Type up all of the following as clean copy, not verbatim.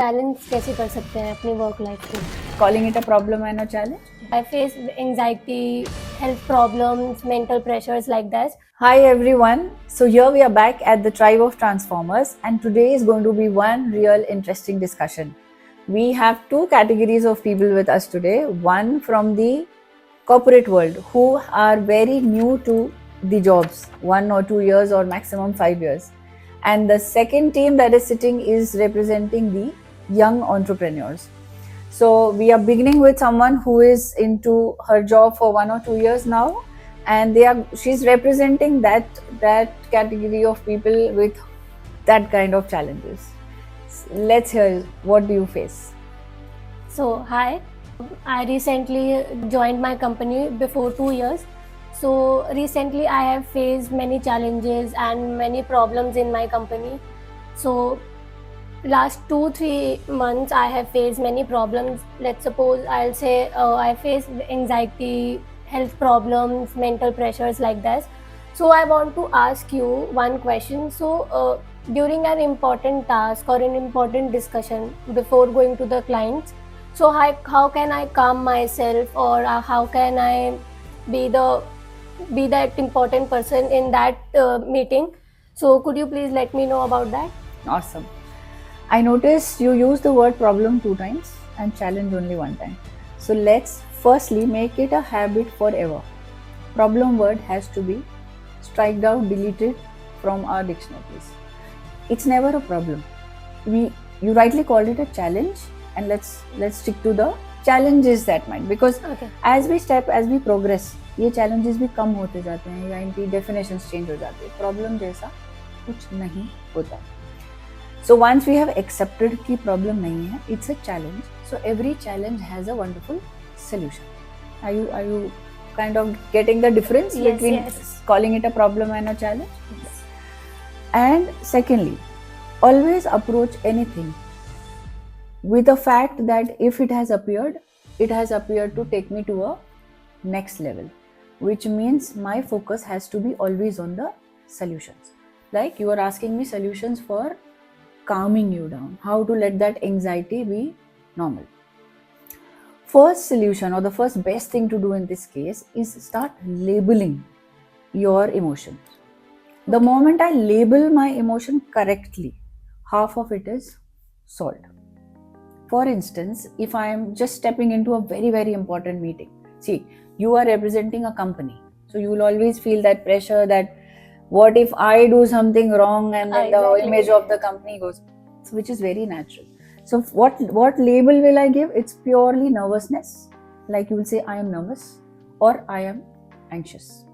Balance कैसे कर सकते हैं अपनी वर्क लाइफ को? Calling it a problem and a challenge? I face anxiety, health problems, mental pressures like that. Hi everyone. So here we are back at the Tribe of Transformers, and today is going to be one real interesting discussion. We have two categories of people with us today. One from the corporate world who are very new to the jobs, 1 or 2 years or maximum 5 years. And the second team that is sitting is representing the young entrepreneurs. So we are beginning with someone who is into her job for 1 or 2 years now, and she's representing that category of people with that kind of challenges. Let's hear, what do you face? So, hi, I recently joined my company before 2 years. So, recently I have faced many challenges and many problems in my company. So, last 2-3 months I have faced many problems. Let's suppose I'll say I face anxiety, health problems, mental pressures like that. So I want to ask you one question. So during an important task or an important discussion before going to the clients, so how can I calm myself, or how can I be that important person in that meeting? So could you please let me know about that? Awesome. I noticed you use the word problem 2 times and challenge only 1 time. So let's firstly make it a habit forever. Problem word has to be striked out, deleted from our dictionaries. It's never a problem. You rightly called it a challenge, and let's stick to the challenges that might, because as we progress, ये challenges भी कम होते जाते हैं या इनकी definitions change हो जाती है. Problem जैसा कुछ नहीं होता. So once we have accepted कि problem नहीं है, it's a challenge. So every challenge has a wonderful solution. Are you kind of getting the difference between calling it a problem and a challenge? Yes. And secondly, always approach anything with the fact that if it has appeared to take me to a next level, which means my focus has to be always on the solutions. Like you are asking me solutions for calming you down, how to let that anxiety be normal. First solution, or the first best thing to do in this case, is start labeling your emotions. The moment I label my emotion correctly, half of it is solved. For instance, if I am just stepping into a very, very important meeting, see, you are representing a company, so you will always feel that pressure that what if I do something wrong and then the image of the company goes, so which is very natural. So what label will I give? It's purely nervousness. Like you will say, I am nervous or I am anxious.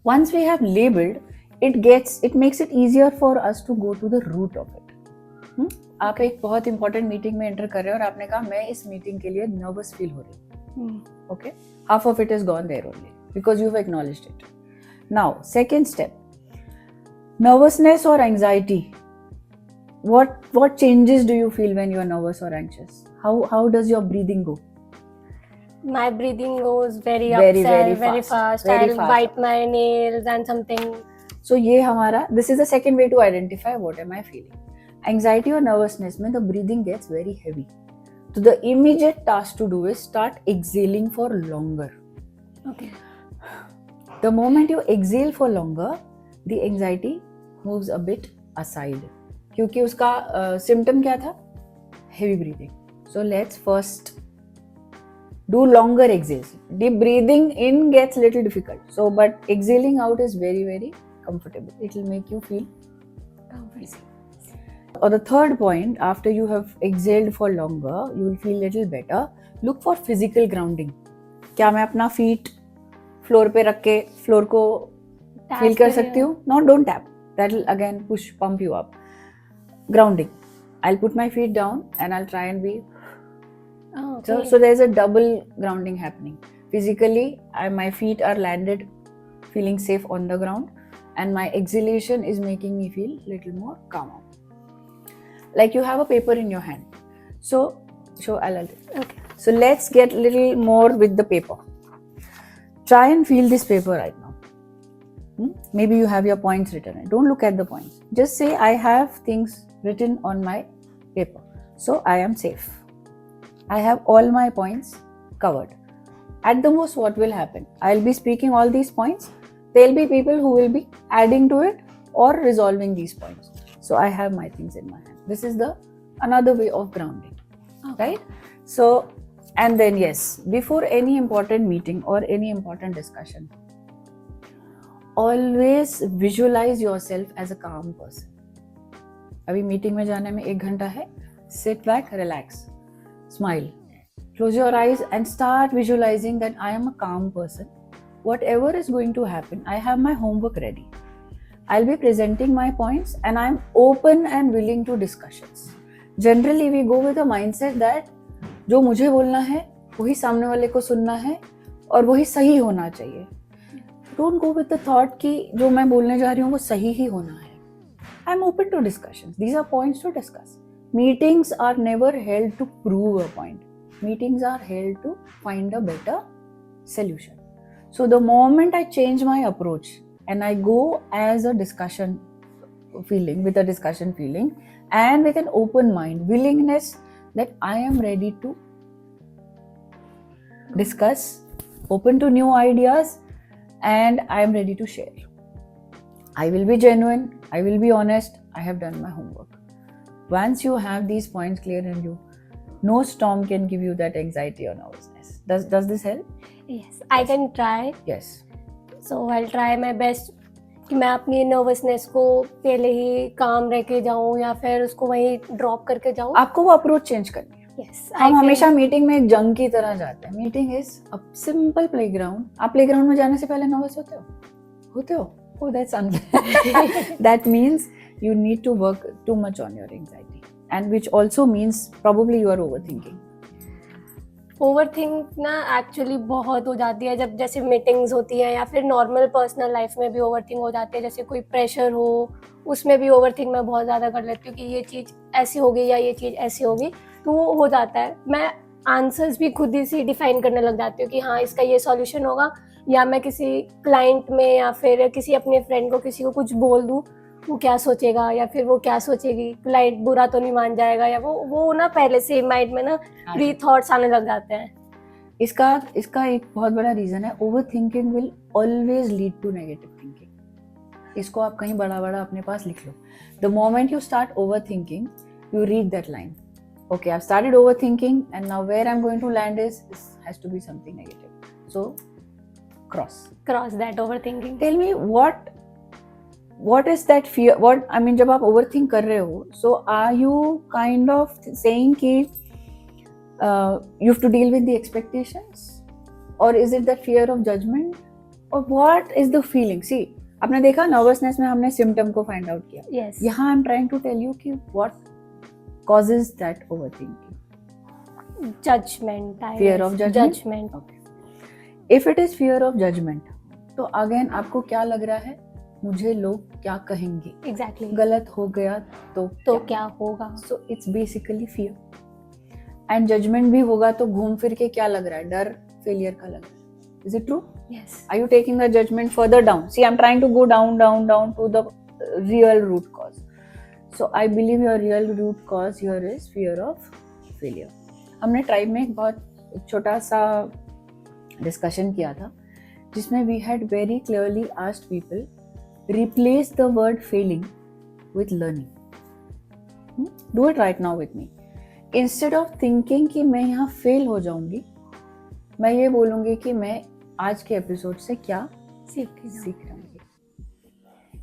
Once we have labeled, it makes it easier for us to go to the root of it. आप एक बहुत important meeting में enter कर रहे हो और आपने कहा मैं इस meeting के लिए nervous feel हो रही हूँ. Okay, half of it is gone there only because you've acknowledged it. Now, second step, nervousness or anxiety. What changes do you feel when you are nervous or anxious? How does your breathing go? My breathing goes very upset, very fast. I'll bite my nails and something. So this is the second way to identify what am I feeling. Anxiety or nervousness means the breathing gets very heavy. So the immediate task to do is start exhaling for longer. Okay. The moment you exhale for longer, the anxiety moves a bit aside. क्योंकि उसका symptom क्या था? Heavy breathing. So let's first do longer exhales. Deep breathing in gets little difficult. So, but exhaling out is very, very comfortable. It will make you feel comfortable. Or the third point, after you have exhaled for longer, you will feel little better. Look for physical grounding. क्या मैं अपना feet floor पे रख के floor को feel कर सकती हूँ? No, don't tap. That will again pump you up. Grounding. I'll put my feet down and I'll try and be. So there's a double grounding happening. Physically, my feet are landed, feeling safe on the ground, and my exhalation is making me feel little more calmer. Like you have a paper in your hand. So let's get little more with the paper. Try and feel this paper right now. Maybe you have your points written. Don't look at the points. Just say, I have things written on my paper. So I am safe. I have all my points covered. At the most, what will happen? I'll be speaking all these points. There'll be people who will be adding to it or resolving these points. So I have my things in my hand. This is the another way of grounding, right? So, and then yes, before any important meeting or any important discussion, always visualize yourself as a calm person. अभी meeting में जाने में 1 घंटा है. Sit back, relax, smile, close your eyes and start visualizing that I am a calm person. Whatever is going to happen, I have my homework ready. I'll be presenting my points and I'm open and willing to discussions. Generally, we go with a mindset that जो मुझे बोलना है वही सामने वाले को सुनना है और वही सही होना चाहिए. Don't go with the thought कि जो मैं बोलने जा रही हूँ वो सही ही होना है. I'm open to discussions. These are points to discuss. Meetings are never held to prove a point. Meetings are held to find a better solution. So the moment I change my approach and I go as a discussion feeling, with a discussion feeling and with an open mind, willingness that I am ready to discuss, open to new ideas, and I am ready to share. I will be genuine, I will be honest, I have done my homework. Once you have these points clear in you, no storm can give you that anxiety or nervousness. Does this help? Yes, I can try. Yes. So I'll try my best कि मैं अपनी nervousness को पहले ही काम रह के जाऊँ या फिर उसको वहीं ड्रॉप करके जाऊँ. आपको वो अप्रोच चेंज करनी है. Yes, हम हमेशा मीटिंग में एक जंग की तरह जाते हैं. Meeting is a simple playground. आप प्लेग्राउंड में जाने से पहले नर्वस होते हो? Oh, that's unfair. That means you need to work too much on your anxiety, and which also means probably you are overthinking. Overthink ना एक्चुअली बहुत हो जाती है जब जैसे मीटिंग्स होती है या फिर नॉर्मल पर्सनल लाइफ में भी ओवरथिंक हो जाती है. जैसे कोई प्रेशर हो उसमें भी ओवरथिंक मैं बहुत ज़्यादा कर लेती हूँ कि ये चीज़ ऐसी होगी या ये चीज़ ऐसी होगी, तो वो हो जाता है. मैं आंसर्स भी खुद ही से डिफाइन करने लग जाती हूँ कि हाँ इसका ये सॉल्यूशन होगा, या मैं किसी क्लाइंट में या फिर किसी अपने फ्रेंड को किसी को कुछ बोल दूँ वो क्या सोचेगा या फिर वो क्या सोचेगी, क्लाइंट बुरा तो नहीं मान जाएगा, या वो ना पहले से माइंड में ना प्री थॉट्स आने लग जाते हैं. इसका एक बहुत बड़ा रीजन है, overthinking will always lead to negative thinking. इसको आप कहीं बड़ा बड़ा अपने पास लिख लो. The moment you start overthinking you read that line. Okay, I've started overthinking and now where I'm going to land is this has to be something negative. So cross that overthinking. Tell me what is that fear? What I mean, जब आप overthink कर रहे हो, so are you kind of saying कि you have to deal with the expectations, or is it that fear of judgment, or what is the feeling? See, आपने देखा nervousness में हमने symptom को find out किया. Yes. यहाँ I'm trying to tell you कि what causes that overthinking. Judgment. Fear of judgment. Okay. If it is fear of judgment, तो again आपको क्या लग रहा है? मुझे लोग क्या कहेंगे? Exactly. गलत हो गया तो क्या होगा? So it's basically fear. And judgment भी होगा तो घूम फिर के क्या लग रहा है? डर, failure का लग रहा है. Is it true? Yes. Are you taking the judgment further down? See, I'm trying to go down to the real root cause. So I believe your real root cause here is fear of failure. हमने tribe में एक बहुत छोटा सा discussion किया था जिसमें we had very clearly asked people replace the word failing with learning. Do it right now with me. Instead of thinking कि मैं यहाँ फेल हो जाऊंगी, मैं ये बोलूँगी कि मैं आज के एपिसोड से क्या सीख रहा हूँ.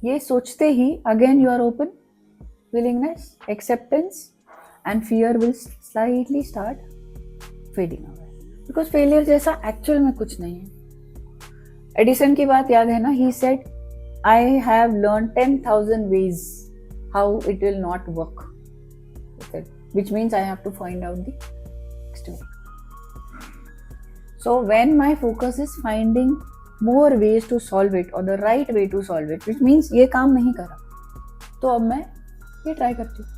ये सोचते ही again you are open, willingness, acceptance, and fear will slightly start fading away. Because failure जैसा actual में कुछ नहीं है. एडिसन की बात याद है ना? He said, I have learned 10,000 ways how it will not work. Which means I have to find out the next way. So when my focus is finding more ways to solve it or the right way to solve it, which means ये काम नहीं करा, तो अब मैं ये try करती हूँ.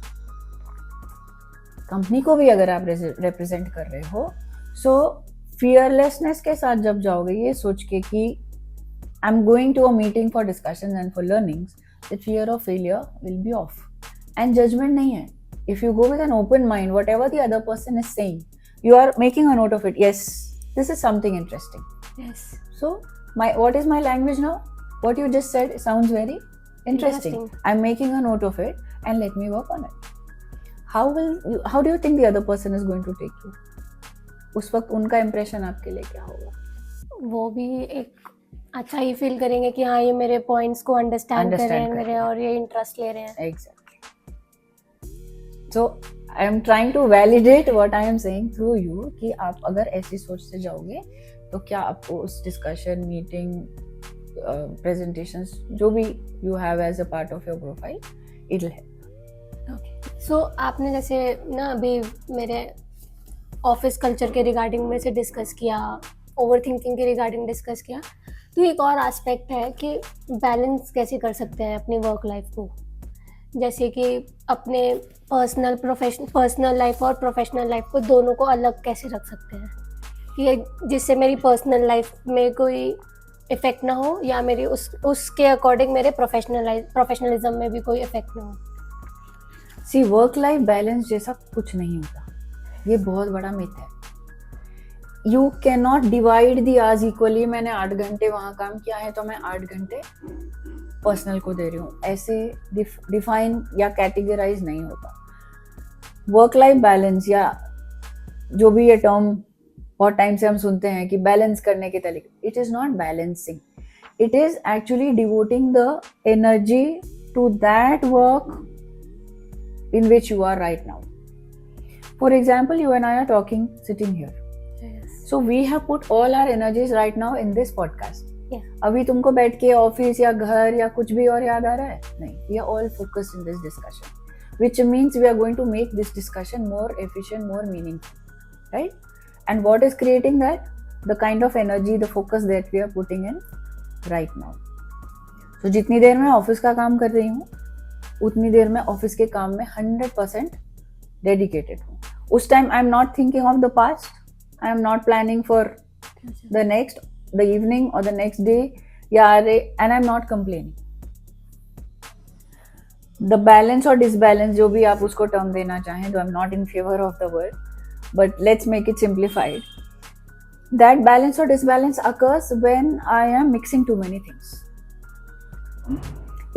कंपनी को भी अगर आप रिप्रेजेंट कर रहे हो, सो फियरलेसनेस के साथ जब जाओगे ये सोच के कि I am going to a meeting for discussion and for learnings, the fear of failure will be off. And judgement नहीं है, if you go with an open mind, whatever the other person is saying, you are making a note of it. Yes, this is something interesting. Yes. So what is my language now? What you just said sounds very interesting. I'm making a note of it and let me work on it. How do you think the other person is going to take you? उस वक्त उनका impression आपके लिए क्या होगा? वो भी एक अच्छा ही फील करेंगे कि हाँ ये मेरे पॉइंट्स को अंडरस्टैंड कर रहे हैं मेरे और ये इंटरेस्ट ले रहे हैं. Exactly. So I am trying to validate what I am saying through you कि आप अगर ऐसी सोच से जाओगे तो क्या आपको उस डिस्कशन, मीटिंग, presentations जो भी you have as a part of your profile, it'll help. Okay. So आपने जैसे ना अभी मेरे ऑफिस कल्चर के रिगार्डिंग में से डिस्कस किया, ओवर थिंकिंग के रिगार्डिंग डिस्कस किया, तो एक और एस्पेक्ट है कि बैलेंस कैसे कर सकते हैं अपनी वर्क लाइफ को, जैसे कि अपने पर्सनल लाइफ और प्रोफेशनल लाइफ को दोनों को अलग कैसे रख सकते हैं कि जिससे मेरी पर्सनल लाइफ में कोई इफेक्ट ना हो या मेरी उसके अकॉर्डिंग मेरे प्रोफेशनलिज्म में भी कोई इफेक्ट ना हो. सी वर्क लाइफ बैलेंस जैसा कुछ नहीं होता, ये बहुत बड़ा मिथ है. You can not divide the hours equally. मैंने 8 घंटे वहाँ काम किया है तो मैं 8 घंटे पर्सनल को दे रही हूँ, ऐसे डिफाइन या कैटेगराइज नहीं होता. वर्क लाइफ बैलेंस या जो भी ये टर्म बहुत टाइम से हम सुनते हैं कि बैलेंस करने के तरीके, it is not balancing. It is actually devoting the energy to that work in which you are right now. For example, you and I are talking sitting here. Yes. So we have put all our energies right now in this podcast. Yeah. अभी तुमको बैठ के office या घर या कुछ भी और याद आ रहा है? नहीं. We are all focused in this discussion, which means we are going to make this discussion more efficient, more meaningful, right? And what is creating that? The kind of energy, the focus that we are putting in right now. So जितनी देर मैं office का काम कर रही हूँ उतनी देर में office के काम में 100% डेडिकेटेड हूँ. उस time I am not thinking of the past, I am not planning for the next, the evening और द नेक्स्ट डे या and I am not complaining. The balance और डिसबैलेंस जो भी आप उसको टर्म देना चाहें, तो I am not in favour of the word, but let's make it simplified. That balance और disbalance occurs when I am mixing too many things.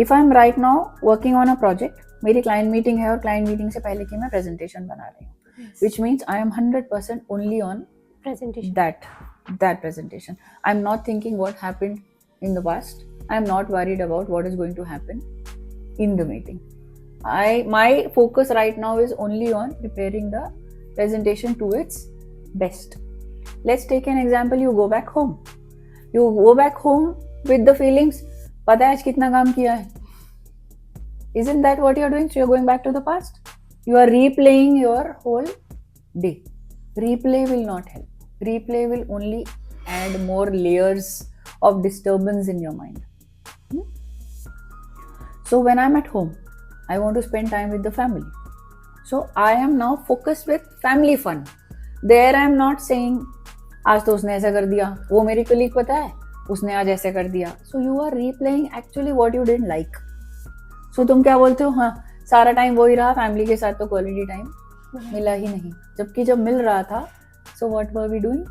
If I'm right now working on a project, मेरी client meeting है और client meeting से पहले की मैं presentation बना रही हूँ, Yes. which means I am 100% only on Presentation. that presentation. I'm not thinking what happened in the past. I'm not worried about what is going to happen in the meeting. My focus right now is only on preparing the presentation to its best. Let's take an example. You go back home. You go back home with the feelings. पता है आज कितना काम किया है? Isn't that what you're doing? So you're going back to the past. You are replaying your whole day. Replay will not help. Replay will only add more layers of disturbance in your mind. So when I'm at home, I want to spend time with the family. So I am now focused with family fun. There I am not saying आज तो उसने ऐसा कर दिया, वो मेरी colleague पता है उसने आज ऐसे कर दिया. So you are replaying actually what you didn't like. So तुम क्या बोलते हो, हाँ सारा टाइम वही रहा, फैमिली के साथ तो क्वालिटी टाइम मिला ही नहीं. जबकि जब मिल रहा था, so what were we doing?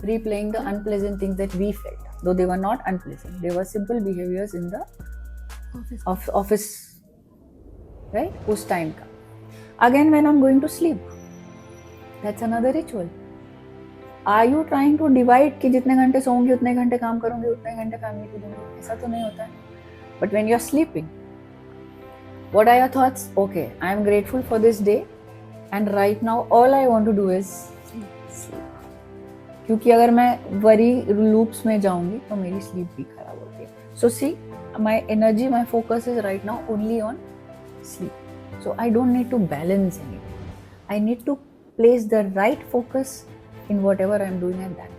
Replaying the unpleasant things that we felt, though they were not unpleasant, they were simple behaviours in the office, right? उस टाइम का. Again when I am going to sleep, that's another ritual. Are you trying to divide कि जितने घंटे सोऊंगी उतने घंटे काम करूंगी उतने घंटे फैमिली को दूंगी? ऐसा तो नहीं होता है. But when you're sleeping, what are your thoughts? Okay, I am grateful for this day and right now all I want to do is sleep. क्योंकि अगर मैं वरी लूप्स में जाऊंगी तो मेरी स्लीप भी खराब होती है. So see, my energy, my focus is right now only on sleep. So I don't need to balance anything. I need to place the right focus in whatever I am doing at that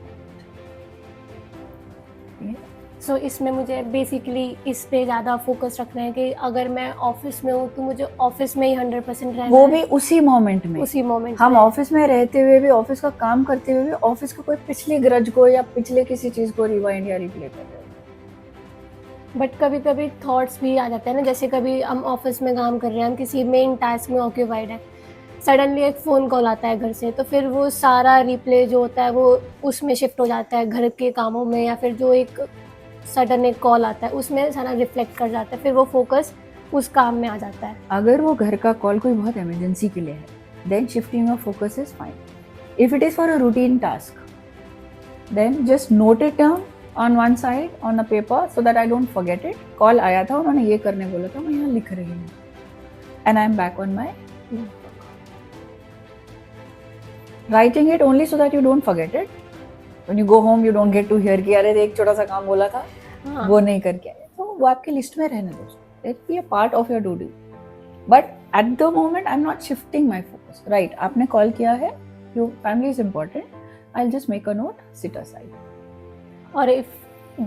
moment. So इसमें मुझे basically इस पे ज़्यादा focus रखना है कि अगर मैं ऑफिस में हूँ तो मुझे ऑफिस में ही 100% रहना है. वो भी उसी मोमेंट में. उसी मोमेंट हम ऑफिस में रहते हुए भी, ऑफिस का काम करते हुए भी ऑफिस का कोई पिछली ग्रज को या पिछले किसी चीज को रिवाइंड या रिप्ले कर रहे बट कभी कभी थॉट्स भी आ जाते हैं ना, जैसे कभी हम ऑफिस में काम कर रहे हैं, हम किसी मेन टास्क में ऑक्यूपाइड है, सडनली एक फ़ोन कॉल आता है घर से, तो फिर वो सारा रिप्ले जो होता है वो उसमें शिफ्ट हो जाता है, घर के कामों में, या फिर जो एक सडन एक कॉल आता है उसमें सारा रिफ्लेक्ट कर जाता है, फिर वो फोकस उस काम में आ जाता है. अगर वो घर का कॉल कोई बहुत इमरजेंसी के लिए है, then shifting of focus is fine. If it is for a routine task, then just note it down on one side on a paper so that I don't forget it. Call आया था, उन्होंने ये करने बोला था, मैं यहाँ लिख रही हूँ, and I am back on my writing it only so that you don't forget it. When you go home, you don't get to hear कि अरे एक छोटा सा काम बोला था, वो नहीं करके आए, तो वो आपके लिस्ट में रहने दो. Let be a part of your to-do. But at the moment, I'm not shifting my focus. Right? आपने कॉल किया है, your family is important. I'll just make a note, sit aside. और if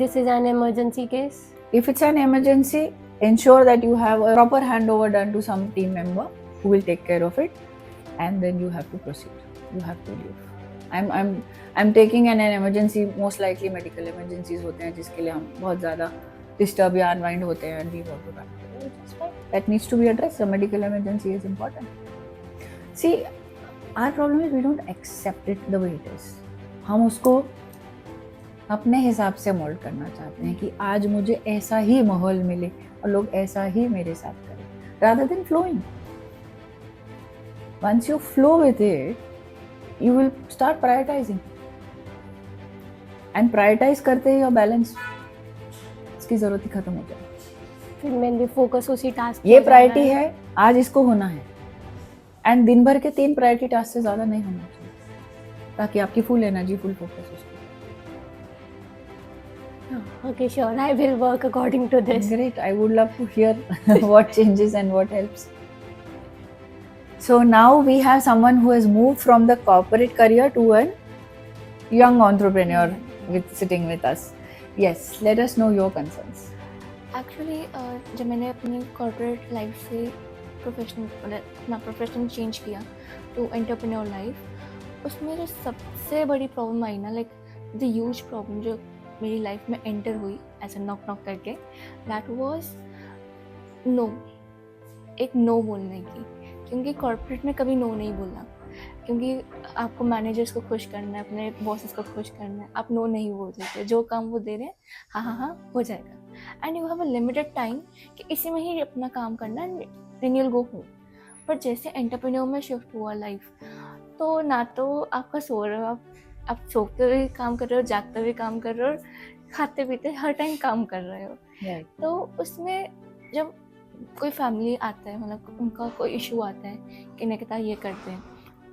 this is an emergency case, If it's an emergency, ensure that you have a proper handover done to some team member who will take care of it, and then you have to proceed. You have to leave. I'm taking an emergency, most likely medical emergencies होते हैं जिसके लिए हम बहुत ज़्यादा disturb या unwind होते हैं, and we want to run. That needs to be addressed. A medical emergency is important. See, our problem is we don't accept it the way it is. हम उसको अपने हिसाब से मोल्ड करना चाहते हैं कि आज मुझे ऐसा ही माहौल मिले और लोग ऐसा ही मेरे साथ करें, rather than flowing. Once you flow with it, you will start prioritizing, and prioritize करते ही your balance इसकी जरूरत ही खत्म हो जाए. फिर मेनली फोकस उसी टास्क ये प्रायोरिटी है, आज इसको होना है, एंड दिन भर के 3 प्रायोरिटी टास्क से ज्यादा नहीं होना चाहिए, ताकि आपकी फुल एनर्जी, फुल फोकस उसको. Okay, sure. I will work according to this. Great. I would love to hear what changes and what helps. So now we have someone who has moved from the corporate career to a young entrepreneur sitting with us. Yes, let us know your concerns. Actually जब मैंने अपनी corporate life से अपना profession change किया to entrepreneur life, उसमें जो सबसे बड़ी प्रॉब्लम आई ना, लाइक द ह्यूज प्रॉब्लम जो मेरी लाइफ में एंटर हुई ऐसे नॉक नॉक करके, दैट वाज नो. एक नो बोलने की, क्योंकि कॉर्पोरेट में कभी नो नहीं बोलना, क्योंकि आपको मैनेजर्स को खुश करना है, अपने बॉसेस को खुश करना है, आप नो नहीं बोल सकते. जो काम वो दे रहे हैं, हाँ हाँ हाँ हो जाएगा, and you have a limited time कि इसी में ही अपना काम करना है, then you will go home. पर जैसे एंटरप्रेन्योर में शिफ्ट हुआ लाइफ, तो ना तो आपका सो रहे हो, आप सोते हुए काम कर रहे हो, जागते हुए काम कर रहे हो, और खाते पीते हर टाइम काम कर रहे हो. Right. तो उसमें जब कोई फैमिली आता है, मतलब उनका कोई इशू आता है कि नहीं कहता ये करते हैं,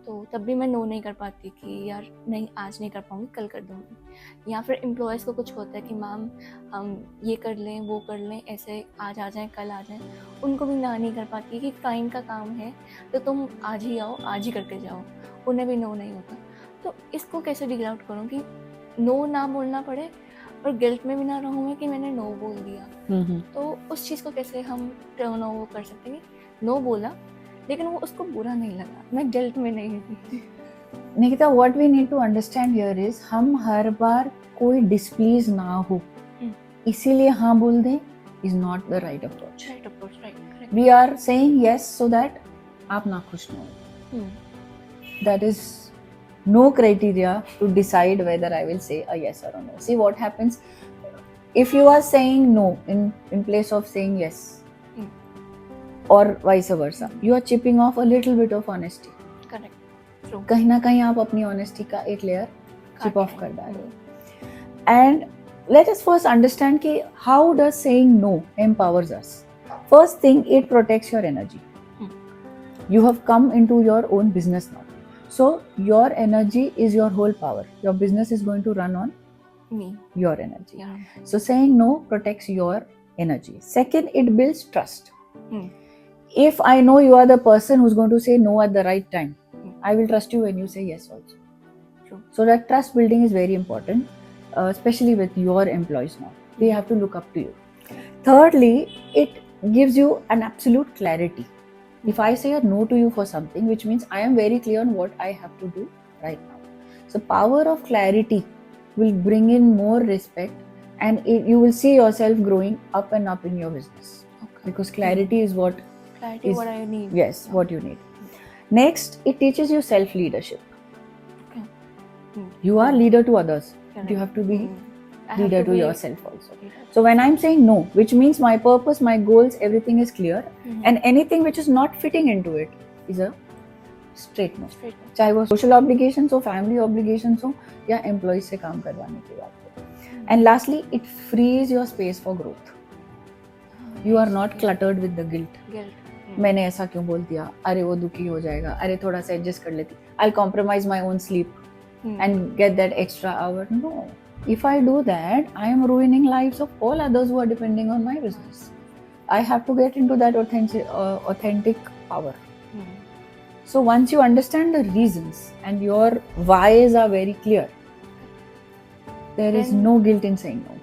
तो तब भी मैं नो नहीं कर पाती कि यार नहीं आज नहीं कर पाऊँगी, कल कर दूँगी. या फिर एम्प्लॉयज़ को कुछ होता है कि मैम हम ये कर लें, वो कर लें, ऐसे आज आ जाएं, कल आ जाएं, उनको भी ना नहीं कर पाती कि क्लाइंट का काम है तो तुम आज ही आओ, आज ही करके जाओ, उन्हें भी नो नहीं होता. तो इसको कैसे डिग आउट करूँ कि नो ना बोलना पड़े और गिल्ट में भी ना रहूँ मैं कि मैंने नो बोल दिया. तो उस चीज़ को कैसे हम टर्न ओवर कर सकते हैं? नो बोला लेकिन वो उसको बुरा नहीं लगा, मैं गिल्ट में नहीं थी. Nikita, what we need to understand here is हम हर बार कोई डिस्प्लीज ना हो इसीलिए हाँ बोल दें is not the right approach. Right approach, right, correct. We are saying yes so that आप ना खुश ना हो. That is no criteria to decide whether I will say a yes or a no. See what happens if you are saying no in place of saying yes, or vice versa. You are chipping off a little bit of honesty. Correct, true. कहीं ना कहीं आप अपनी honesty का एक layer chip off कर डालो. And let us first understand कि how does saying no empowers us. First thing, it protects your energy. You have come into your own business now. So your energy is your whole power. Your business is going to run on Me. your energy. Yeah. So saying no protects your energy. Second, it builds trust. If I know you are the person who's going to say no at the right time, I will trust you when you say yes also. True. So that trust building is very important, especially with your employees now. They have to look up to you. Thirdly, it gives you an absolute clarity. If I say a no to you for something, which means I am very clear on what I have to do right now. So power of clarity will bring in more respect and you will see yourself growing up and up in your business, Okay. because clarity is what Clarity is- what I need. yes, what you need. Next, it teaches you self leadership. Okay. You are leader to others, but Correct. you have to be I have leader to be yourself also. leader. So when I'm saying no, which means my purpose, my goals, everything is clear, and anything which is not fitting into it is a straight no. Straight no. चाहे वो social obligations हो, family obligations हो, या employ से काम करवाने की बात हो. And lastly, it frees your space for growth. You are not cluttered with the guilt. Guilt. मैंने ऐसा क्यों बोल दिया, अरे वो दुखी हो जाएगा, अरे थोड़ा सा एडजस्ट कर लेती, I compromise my own sleep and get that extra hour. No, if I do that, I am ruining lives of all others who are depending on my business. I have to get into that authentic power. So once you understand the reasons and your whys are very clear, there is Then- no guilt in saying no.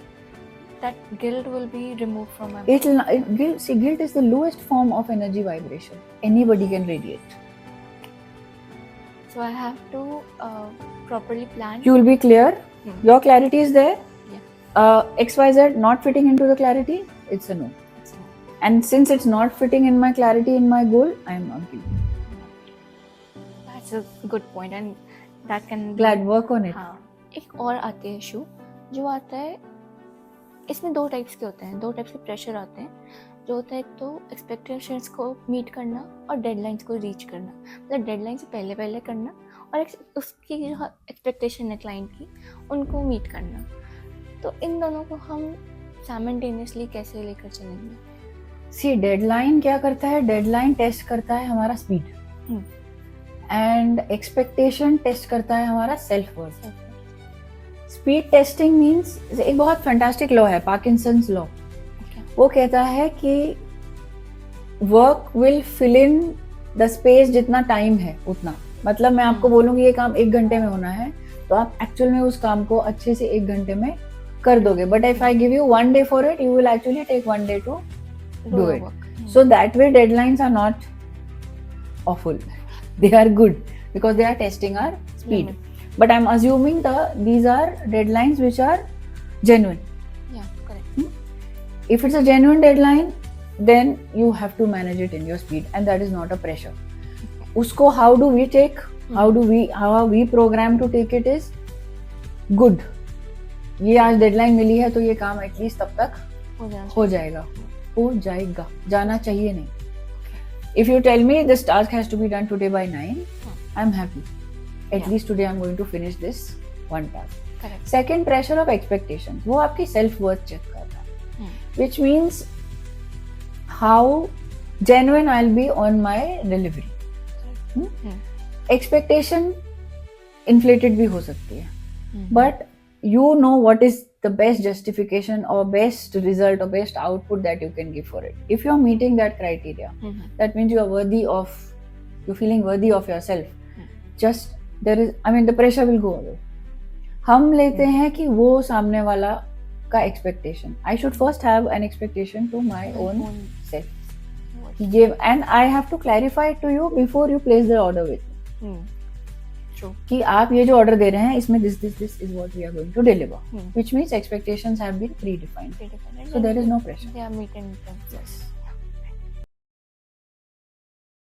That guilt will be removed from my Guilt is the lowest form of energy vibration anybody can radiate. So I have to properly plan. You will be clear. Your clarity is there. Yeah. XYZ not fitting into the clarity, it's a no. And since it's not fitting in my clarity, in my goal, I am not guilty. That's a good point, and that can be- Glad, work on it. हाँ. एक और आते हैं issue जो आता है, इसमें दो टाइप्स के होते हैं, दो टाइप्स के प्रेशर आते हैं. जो होता है एक तो एक्सपेक्टेशंस को मीट करना और डेडलाइंस को रीच करना, मतलब डेडलाइन से पहले पहले करना और उसकी जो एक्सपेक्टेशन है क्लाइंट की उनको मीट करना. तो इन दोनों को हम साइमल्टेनियसली कैसे लेकर चलेंगे? See, डेडलाइन क्या करता है? डेडलाइन टेस्ट करता है हमारा स्पीड, एंड एक्सपेक्टेशन टेस्ट करता है हमारा self worth. Speed testing means, एक बहुत फैंटास्टिक लॉ है, पार्किंसंस लॉ. वो कहता है कि work will fill in the space, जितना टाइम है उतना. मतलब मैं आपको बोलूंगी ये काम 1 घंटे में होना है, तो आप एक्चुअल में उस काम को अच्छे से 1 घंटे में कर दोगे. But if I give you 1 day for it, you will actually take 1 day to do it. So that way deadlines are not awful. They are good because they are testing our speed. But I'm assuming these are deadlines which are genuine. Yeah, correct. If it's a genuine deadline, then you have to manage it in your speed, and that is not a pressure. Usko how do we take? How are we programmed to take it is good. ये आज deadline मिली है तो ये काम at least तब तक हो जाएगा. जाना चाहिए नहीं. If you tell me this task has to be done today by 9, I'm happy. At least today I'm going to finish this one task. Correct. Second, pressure of expectations. वो आपकी self worth check कर रहा है. Which means how genuine I'll be on my delivery. Expectation inflated भी हो सकती है. But you know what is the best justification or best result or best output that you can give for it. If you're meeting that criteria, that means you are you're feeling worthy of yourself. Just the pressure will go away. हम लेते हैं कि वो सामने वाला का expectation. I should first have an expectation to my own self. And I have to clarify it to you before you place the order with me. True. कि आप ये जो ऑर्डर दे रहे हैं इसमें this is what we are going to deliver, which means expectations have been predefined. So there is no pressure. They are meeting them. Yes.